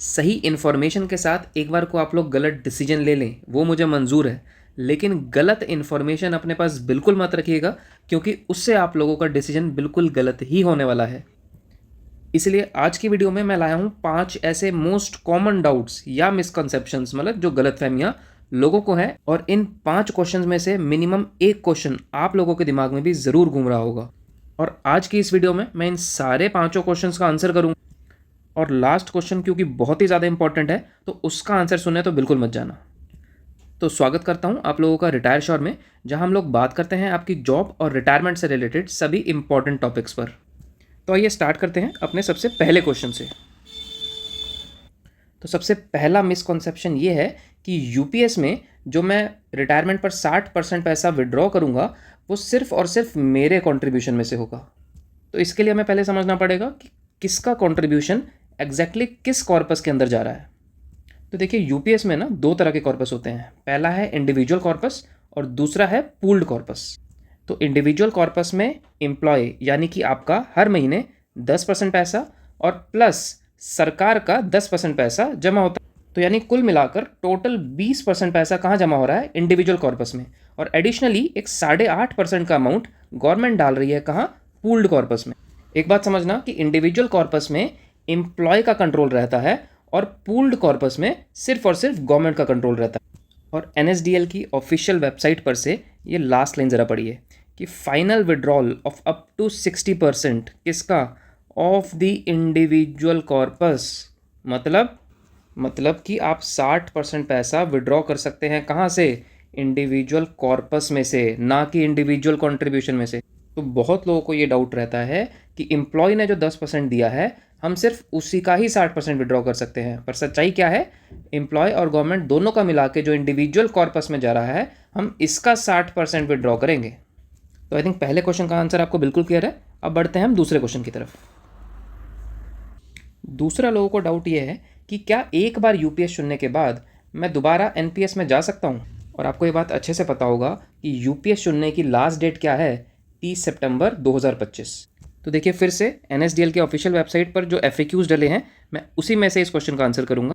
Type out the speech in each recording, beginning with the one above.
सही इन्फॉर्मेशन के साथ एक बार को आप लोग गलत डिसीजन ले लें वो मुझे मंजूर है, लेकिन गलत इन्फॉर्मेशन अपने पास बिल्कुल मत रखिएगा, क्योंकि उससे आप लोगों का डिसीजन बिल्कुल गलत ही होने वाला है। इसलिए आज की वीडियो में मैं लाया हूँ 5 ऐसे मोस्ट कॉमन डाउट्स या मिसकंसेप्शंस, मतलब जो गलतफहमियां लोगों को हैं, और इन 5 क्वेश्चंस में से मिनिमम एक क्वेश्चन आप लोगों के दिमाग में भी ज़रूर घूम रहा होगा। और आज की इस वीडियो में मैं इन सारे 5 क्वेश्चंस का आंसर करूँगा, और लास्ट क्वेश्चन क्योंकि बहुत ही ज़्यादा इंपॉर्टेंट है तो उसका आंसर सुनने तो बिल्कुल मत जाना। तो स्वागत करता हूं आप लोगों का रिटायर श्योर में, जहां हम लोग बात करते हैं आपकी जॉब और रिटायरमेंट से रिलेटेड सभी इंपॉर्टेंट टॉपिक्स पर। तो आइए स्टार्ट करते हैं अपने सबसे पहले क्वेश्चन से। तो सबसे पहला मिसकॉन्सेप्शन ये है कि यूपीएस में जो मैं रिटायरमेंट पर 60% पैसा विड्रॉ करूंगा वो सिर्फ और सिर्फ मेरे कॉन्ट्रीब्यूशन में से होगा। तो इसके लिए हमें पहले समझना पड़ेगा कि किसका कॉन्ट्रीब्यूशन एग्जैक्टली किस कॉर्पस के अंदर जा रहा है। तो देखिए, यूपीएस में ना 2 तरह के कॉर्पस होते हैं। पहला है इंडिविजुअल कॉर्पस और दूसरा है पूल्ड कॉर्पस। तो इंडिविजुअल कॉर्पस में एम्प्लॉय यानी कि आपका हर महीने 10% पैसा और प्लस सरकार का 10% पैसा जमा होता है। तो यानी कुल मिलाकर टोटल 20% पैसा कहाँ जमा हो रहा है? इंडिविजुअल कॉर्पस में। और एडिशनली एक 8.5% का अमाउंट गवर्नमेंट डाल रही है कहाँ? पूल्ड कॉर्पस में। एक बात समझना कि इंडिविजुअल कॉर्पस में एम्प्लॉय का कंट्रोल रहता है और पूल्ड कॉर्पस में सिर्फ और सिर्फ गवर्नमेंट का कंट्रोल रहता है। और एनएसडीएल की ऑफिशियल वेबसाइट पर से ये लास्ट लाइन ज़रा पढ़िए कि final withdrawal of up to 60% किसका? Of the individual corpus. मतलब कि आप 60% पैसा विड्रॉ कर सकते हैं कहाँ से? इंडिविजुअल कॉर्पस में से, ना कि इंडिविजुअल कंट्रीब्यूशन में से। तो बहुत लोगों को ये डाउट रहता है कि एम्प्लॉय ने जो 10% दिया है हम सिर्फ उसी का ही 60% विड्रॉ कर सकते हैं, पर सच्चाई क्या है? एम्प्लॉय और गवर्नमेंट दोनों का मिला के जो इंडिविजुअल कॉर्पस में जा रहा है हम इसका 60% विड्रॉ करेंगे। तो आई थिंक पहले क्वेश्चन का आंसर आपको बिल्कुल क्लियर है। अब बढ़ते हैं हम दूसरे क्वेश्चन की तरफ। दूसरा लोगों को डाउट ये है कि क्या एक बार यूपीएस चुनने के बाद मैं दोबारा एनपीएस में जा सकता हूँ? और आपको ये बात अच्छे से पता होगा कि यूपीएस चुनने की लास्ट डेट क्या है? 30 सितंबर 2025। तो देखिए, फिर से एनएसडीएल के ऑफिशियल वेबसाइट पर जो एफएक्यूज डले हैं मैं उसी में से इस क्वेश्चन का आंसर करूंगा।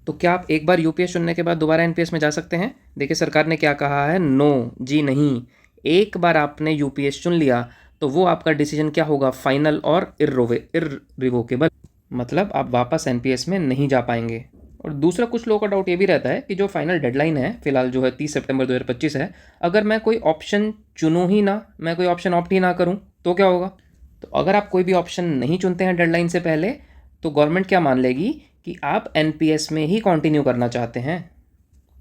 तो क्या आप एक बार यूपीएस चुनने के बाद दोबारा एनपीएस में जा सकते हैं? देखिए, सरकार ने क्या कहा है? नो जी नहीं। एक बार आपने यूपीएस चुन लिया तो वो आपका डिसीजन क्या होगा? फाइनल और इररिवोकेबल। मतलब आप वापस एनपीएस में नहीं जा पाएंगे। और दूसरा, कुछ लोगों का डाउट ये भी रहता है कि जो फाइनल डेडलाइन है फिलहाल जो है 30 सितंबर 2025 है, अगर मैं कोई ऑप्शन चुनूँ ही ना, मैं कोई ऑप्शन ऑप्ट ही ना करूँ तो क्या होगा? तो अगर आप कोई भी ऑप्शन नहीं चुनते हैं डेडलाइन से पहले तो गवर्नमेंट क्या मान लेगी कि आप एनपीएस में ही कंटिन्यू करना चाहते हैं।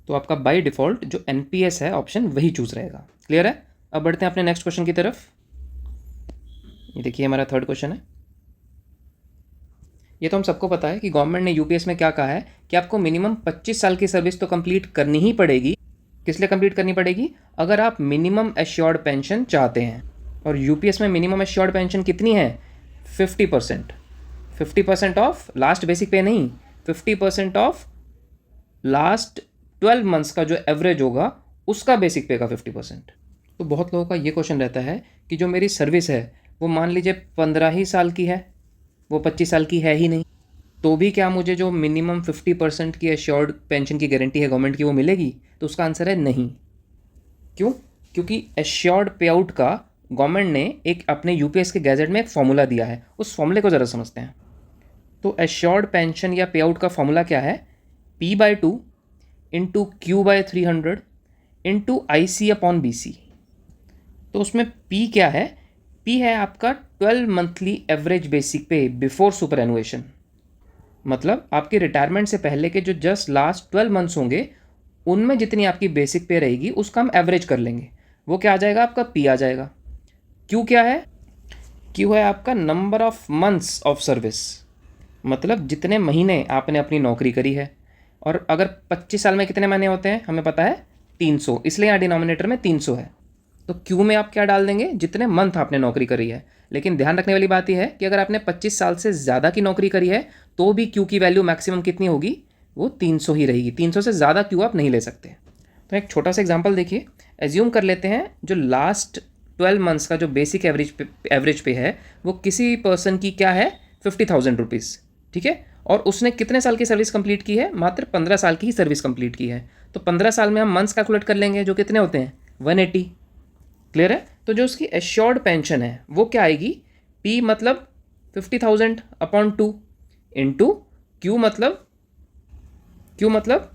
तो आपका बाय डिफ़ॉल्ट जो एनपीएस है ऑप्शन वही चूज़ रहेगा। क्लियर है? अब बढ़ते हैं अपने नेक्स्ट क्वेश्चन की तरफ। ये देखिए, हमारा थर्ड क्वेश्चन है। ये तो हम सबको पता है कि गवर्नमेंट ने यूपीएस में क्या कहा है कि आपको मिनिमम 25 साल की सर्विस तो कंप्लीट करनी ही पड़ेगी। किस लिए कंप्लीट करनी पड़ेगी? अगर आप मिनिमम एश्योर्ड पेंशन चाहते हैं। और यूपीएस में मिनिमम एश्योर्ड पेंशन कितनी है? 50%। 50% ऑफ लास्ट बेसिक पे नहीं, 50% ऑफ लास्ट 12 मंथ्स का जो एवरेज होगा उसका बेसिक पे का 50%। तो बहुत लोगों का ये क्वेश्चन रहता है कि जो मेरी सर्विस है वो मान लीजिए 15 ही साल की है, वो 25 साल की है ही नहीं, तो भी क्या मुझे जो मिनिमम 50% की एश्योर्ड पेंशन की गारंटी है गवर्नमेंट की वो मिलेगी? तो उसका आंसर है नहीं। क्यों? क्योंकि एश्योर्ड पे आउट का गवर्नमेंट ने एक अपने यूपीएस के गैजेट में एक फॉर्मूला दिया है। उस फॉर्मूले को ज़रा समझते हैं। तो एश्योर्ड पेंशन या पे आउट का फॉर्मूला क्या है? P/2 into Q/300 into IC/BC। तो उसमें P क्या है? P है आपका 12 मंथली एवरेज बेसिक पे बिफोर सुपर एनुएशन। मतलब आपके रिटायरमेंट से पहले के जो जस्ट लास्ट 12 मंथ्स होंगे उनमें जितनी आपकी बेसिक पे रहेगी उसका हम एवरेज कर लेंगे। वो क्या आ जाएगा? आपका P आ जाएगा। क्यू क्या है? क्यू है आपका number of months of service, मतलब जितने महीने आपने अपनी नौकरी करी है। और अगर 25 साल में कितने महीने होते हैं हमें पता है? 300, इसलिए यहाँ डिनोमिनेटर में 300 है। तो क्यू में आप क्या डाल देंगे? जितने मंथ आपने नौकरी करी है। लेकिन ध्यान रखने वाली बात यह है कि अगर आपने 25 साल से ज़्यादा की नौकरी करी है तो भी क्यू की वैल्यू मैक्सिमम कितनी होगी? वो 300 ही रहेगी। 300 से ज़्यादा क्यू आप नहीं ले सकते। तो एक छोटा सा एग्जाम्पल देखिए। एज्यूम कर लेते हैं जो लास्ट 12 मंथ्स का जो बेसिक एवरेज पे है वो किसी पर्सन की क्या है? 50,000 रुपीज़। ठीक है? और उसने कितने साल की सर्विस कंप्लीट की है? मात्र 15 साल की ही सर्विस कंप्लीट की है। तो 15 साल में हम मंथ्स कैलकुलेट कर लेंगे, जो कितने होते हैं? 180। क्लियर है? तो जो उसकी एश्योर्ड पेंशन है वो क्या आएगी? P मतलब 50,000 अपॉन 2 इंटू Q मतलब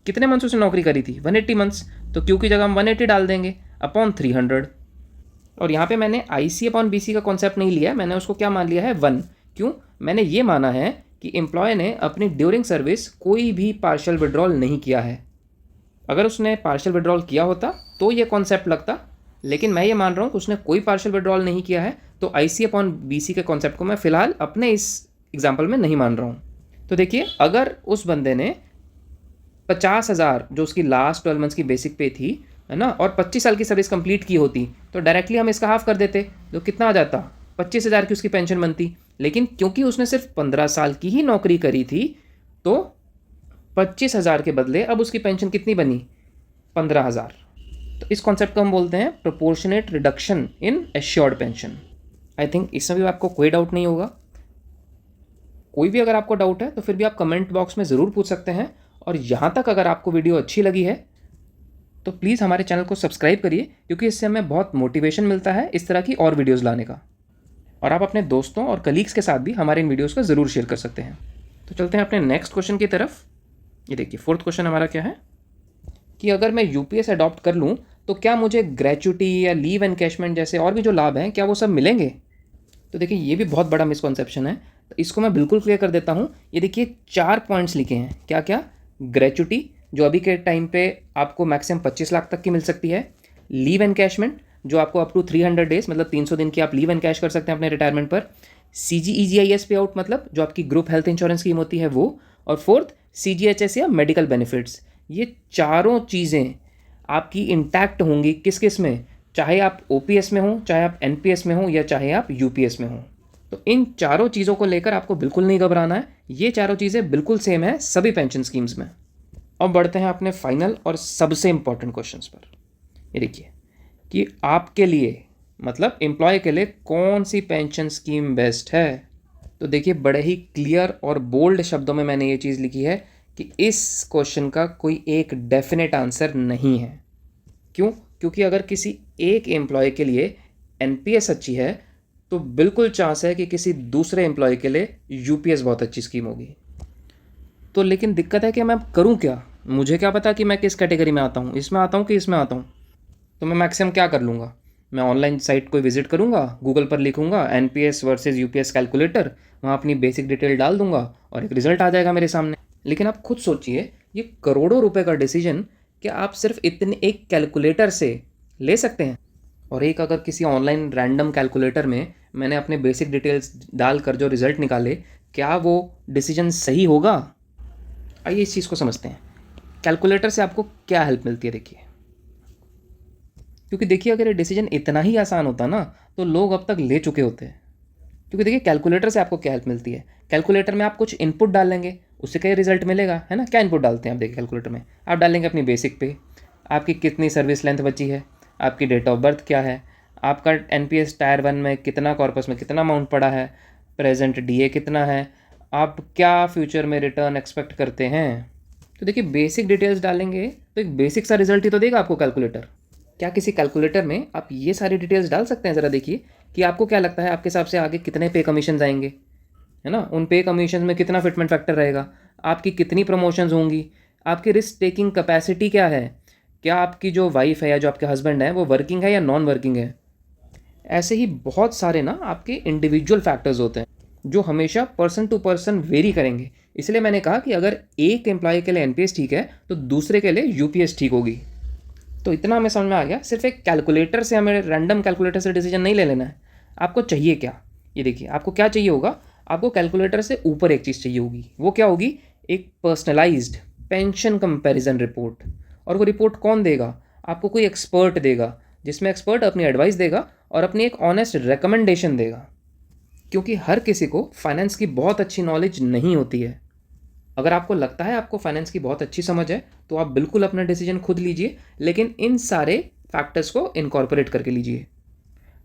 कितने मंथ्स उसने नौकरी करी थी? 180 मंथ्स। तो Q की जगह हम 180 डाल देंगे अपॉन 300। और यहाँ पे मैंने IC अपॉन BC का कॉन्सेप्ट नहीं लिया है, मैंने उसको क्या मान लिया है? 1। क्यों? मैंने ये माना है कि एम्प्लॉय ने अपनी ड्यूरिंग सर्विस कोई भी पार्शियल विड्रॉल नहीं किया है। अगर उसने पार्शियल विड्रॉल किया होता तो ये कॉन्सेप्ट लगता, लेकिन मैं ये मान रहा हूँ कि उसने कोई पार्शियल विड्रॉल नहीं किया है, तो IC अपॉन BC के कॉन्सेप्ट को मैं फ़िलहाल अपने इस एग्जाम्पल में नहीं मान रहा हूँ। तो देखिए, अगर उस बंदे ने 50,000 जो उसकी लास्ट 12 मंथ्स की बेसिक पे थी, है ना, और 25 साल की सर्विस कंप्लीट की होती, तो डायरेक्टली हम इसका हाफ कर देते, तो कितना आ जाता? 25,000 की उसकी पेंशन बनती। लेकिन क्योंकि उसने सिर्फ 15 साल की ही नौकरी करी थी, तो 25,000 के बदले अब उसकी पेंशन कितनी बनी? 15,000। तो इस कॉन्सेप्ट को हम बोलते हैं proportionate reduction in assured pension. I think इसमें भी आपको कोई डाउट नहीं होगा। कोई भी अगर आपको डाउट है तो फिर भी आप कमेंट बॉक्स में ज़रूर पूछ सकते हैं। और यहाँ तक अगर आपको वीडियो अच्छी लगी है तो प्लीज़ हमारे चैनल को सब्सक्राइब करिए, क्योंकि इससे हमें बहुत मोटिवेशन मिलता है इस तरह की और वीडियोज़ लाने का। और आप अपने दोस्तों और कलीग्स के साथ भी हमारे इन वीडियोज़ को ज़रूर शेयर कर सकते हैं। तो चलते हैं अपने नेक्स्ट क्वेश्चन की तरफ। ये देखिए, फोर्थ क्वेश्चन हमारा क्या है कि अगर मैं UPS अडॉप्ट कर लूँ तो क्या मुझे ग्रेच्युटी या लीव एनकैशमेंट जैसे और भी जो लाभ हैं, क्या वो सब मिलेंगे? तो देखिए, ये भी बहुत बड़ा मिसकॉन्सेप्शन है, तो इसको मैं बिल्कुल क्लियर कर देता हूँ। ये देखिए, 4 पॉइंट्स लिखे हैं। क्या क्या? ग्रेच्युटी, जो अभी के टाइम पे आपको मैक्सिमम 25 लाख तक की मिल सकती है। लीव एनकैशमेंट, जो आपको अप टू 300 डेज मतलब 300 दिन की आप लीव एनकैश कर सकते हैं अपने रिटायरमेंट पर। CGEGIS पे आउट, मतलब जो आपकी ग्रुप हेल्थ इंश्योरेंस स्कीम होती है वो। और फोर्थ, CGHS या मेडिकल बेनिफिट्स। ये चारों चीज़ें आपकी इंटैक्ट होंगी किस किस में? चाहे आप OPS में हो, चाहे आप NPS में हो, या चाहे आप UPS में हो। तो इन चारों चीज़ों को लेकर आपको बिल्कुल नहीं घबराना है। ये चारों चीज़ें बिल्कुल सेम है सभी पेंशन स्कीम्स में। अब बढ़ते हैं अपने फाइनल और सबसे इम्पॉर्टेंट क्वेश्चंस पर। ये देखिए कि आपके लिए, मतलब एम्प्लॉय के लिए, कौन सी पेंशन स्कीम बेस्ट है। तो देखिए, बड़े ही क्लियर और बोल्ड शब्दों में मैंने ये चीज़ लिखी है कि इस क्वेश्चन का कोई एक डेफिनेट आंसर नहीं है। क्यों? क्योंकि अगर किसी एक एम्प्लॉय के लिए NPS अच्छी है तो बिल्कुल चांस है कि किसी दूसरे एम्प्लॉय के लिए UPS बहुत अच्छी स्कीम होगी। तो लेकिन दिक्कत है कि मैं करूं क्या? मुझे क्या पता कि मैं किस कैटेगरी में आता हूं, इसमें आता हूं कि इसमें आता हूं। तो मैं मैक्सिमम क्या कर लूँगा? मैं ऑनलाइन साइट को विजिट करूँगा, गूगल पर लिखूँगा NPS वर्सेस UPS कैलकुलेटर, वहाँ अपनी बेसिक डिटेल डाल दूँगा और एक रिजल्ट आ जाएगा मेरे सामने। लेकिन आप खुद सोचिए, ये करोड़ों रुपए का डिसीजन क्या आप सिर्फ इतने एक कैलकुलेटर से ले सकते हैं? और एक अगर किसी ऑनलाइन रैंडम कैलकुलेटर में मैंने अपने बेसिक डिटेल्स डालकर जो रिजल्ट निकाले, क्या वो डिसीजन सही होगा? आइए इस चीज़ को समझते हैं। कैलकुलेटर से आपको क्या हेल्प मिलती है, देखिए। क्योंकि देखिए, अगर ये डिसीजन इतना ही आसान होता ना तो लोग अब तक ले चुके होते हैं। क्योंकि देखिए, कैलकुलेटर से आपको क्या हेल्प मिलती है? कैलकुलेटर में आप कुछ इनपुट डालेंगे, उससे क्या रिजल्ट मिलेगा, है ना? क्या इनपुट डालते हैं आप? देखिए, कैलकुलेटर में आप डालेंगे अपनी बेसिक पे, आपकी कितनी सर्विस लेंथ बची है, आपकी डेट ऑफ बर्थ क्या है, आपका NPS टायर 1 में कितना, कॉर्पस में कितना अमाउंट पड़ा है, प्रेजेंट DA कितना है, आप क्या फ्यूचर में रिटर्न एक्सपेक्ट करते हैं। तो देखिए, बेसिक डिटेल्स डालेंगे तो एक बेसिक सा रिजल्ट ही तो देगा आपको कैलकुलेटर। क्या किसी कैलकुलेटर में आप ये सारी डिटेल्स डाल सकते हैं? ज़रा देखिए कि आपको क्या लगता है आपके हिसाब से आगे कितने पे कमीशन आएंगे, है ना? उन पे कमीशन में कितना फिटमेंट फैक्टर रहेगा, आपकी कितनी प्रमोशंस होंगी, आपकी रिस्क टेकिंग कैपेसिटी क्या है, क्या आपकी जो वाइफ है या जो आपके हस्बैंड है वो वर्किंग है या नॉन वर्किंग है। ऐसे ही बहुत सारे ना आपके इंडिविजुअल फैक्टर्स होते हैं जो हमेशा पर्सन टू पर्सन वेरी करेंगे। इसलिए मैंने कहा कि अगर एक एम्प्लॉय के लिए NPS ठीक है तो दूसरे के लिए UPS ठीक होगी। तो इतना हमें समझ में आ गया, सिर्फ एक कैलकुलेटर से, हमें रैंडम कैलकुलेटर से डिसीजन नहीं ले लेना है। आपको चाहिए क्या? ये देखिए, आपको क्या चाहिए होगा? आपको कैलकुलेटर से ऊपर एक चीज़ चाहिए होगी। वो क्या होगी? एक पर्सनलाइज्ड पेंशन कंपैरिजन रिपोर्ट। और वो रिपोर्ट कौन देगा? आपको कोई एक्सपर्ट देगा, जिसमें एक्सपर्ट अपनी एडवाइस देगा और अपनी एक ऑनेस्ट रिकमेंडेशन देगा। क्योंकि हर किसी को फाइनेंस की बहुत अच्छी नॉलेज नहीं होती है। अगर आपको लगता है आपको फाइनेंस की बहुत अच्छी समझ है तो आप बिल्कुल अपना डिसीजन खुद लीजिए, लेकिन इन सारे फैक्टर्स को इनकॉर्पोरेट करके लीजिए।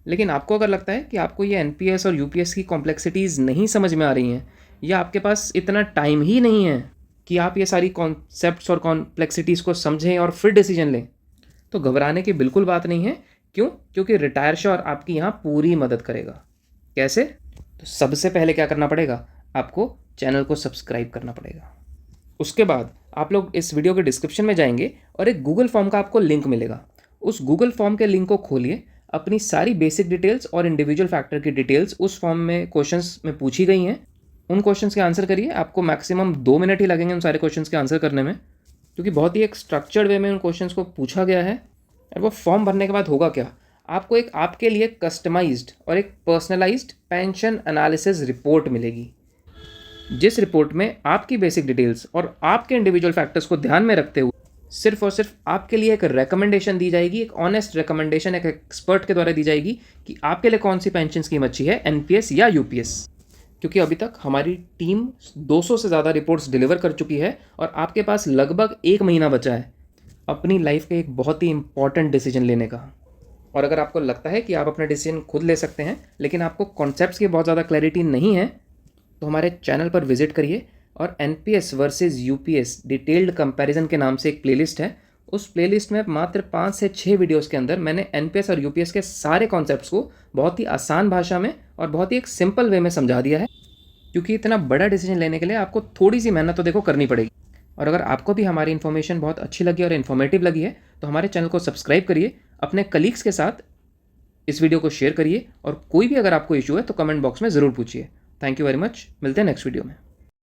लेकिन आपको अगर लगता है कि आपको ये NPS और UPS की कॉम्प्लेक्सिटीज़ नहीं समझ में आ रही हैं, या आपके पास इतना टाइम ही नहीं है कि आप ये सारी कॉन्सेप्ट्स और कॉम्प्लेक्सिटीज़ को समझें और फिर डिसीजन लें, तो घबराने की बिल्कुल बात नहीं है। क्यों? क्योंकि रिटायर श्योर आपकी यहाँ पूरी मदद करेगा। कैसे? तो सबसे पहले क्या करना पड़ेगा, आपको चैनल को सब्सक्राइब करना पड़ेगा। उसके बाद आप लोग इस वीडियो के डिस्क्रिप्शन में जाएंगे और एक गूगल फॉर्म का आपको लिंक मिलेगा। उस गूगल फॉर्म के लिंक को खोलिए, अपनी सारी बेसिक डिटेल्स और इंडिविजुअल फैक्टर की डिटेल्स उस फॉर्म में क्वेश्चंस में पूछी गई हैं, उन क्वेश्चंस के आंसर करिए। आपको मैक्सिमम 2 मिनट ही लगेंगे उन सारे क्वेश्चंस के आंसर करने में, क्योंकि बहुत ही एक स्ट्रक्चर्ड वे में उन क्वेश्चंस को पूछा गया है। और वो फॉर्म भरने के बाद होगा क्या, आपको एक आपके लिए कस्टमाइज्ड और एक पर्सनलाइज्ड पेंशन एनालिसिस रिपोर्ट मिलेगी, जिस रिपोर्ट में आपकी बेसिक डिटेल्स और आपके इंडिविजुअल फैक्टर्स को ध्यान में रखते हुए सिर्फ और सिर्फ आपके लिए एक रिकमेंडेशन दी जाएगी, एक ऑनेस्ट रिकमेंडेशन एक एक्सपर्ट के द्वारा दी जाएगी कि आपके लिए कौन सी पेंशन स्कीम अच्छी है, एनपीएस या यूपीएस। क्योंकि अभी तक हमारी टीम 200 से ज़्यादा रिपोर्ट्स डिलीवर कर चुकी है और आपके पास लगभग 1 महीना बचा है अपनी लाइफ के एक बहुत ही इंपॉर्टेंट डिसीजन लेने का। और अगर आपको लगता है कि आप अपना डिसीजन खुद ले सकते हैं, लेकिन आपको कॉन्सेप्ट्स की बहुत ज़्यादा क्लैरिटी नहीं है, तो हमारे चैनल पर विजिट करिए और NPS versus UPS detailed comparison के नाम से एक प्लेलिस्ट है। उस प्लेलिस्ट में मात्र 5 से 6 वीडियोस के अंदर मैंने एनपीएस और यूपीएस के सारे कॉन्सेप्ट्स को बहुत ही आसान भाषा में और बहुत ही एक सिंपल वे में समझा दिया है। क्योंकि इतना बड़ा डिसीजन लेने के लिए आपको थोड़ी सी मेहनत तो देखो करनी पड़ेगी। और अगर आपको भी हमारी इन्फॉर्मेशन बहुत अच्छी लगी और इन्फॉर्मेटिव लगी है, तो हमारे चैनल को सब्सक्राइब करिए, अपने कलीग्स के साथ इस वीडियो को शेयर करिए, और कोई भी अगर आपको इशू है तो कमेंट बॉक्स में ज़रूर पूछिए। Thank you very much. मिलते हैं नेक्स्ट वीडियो में।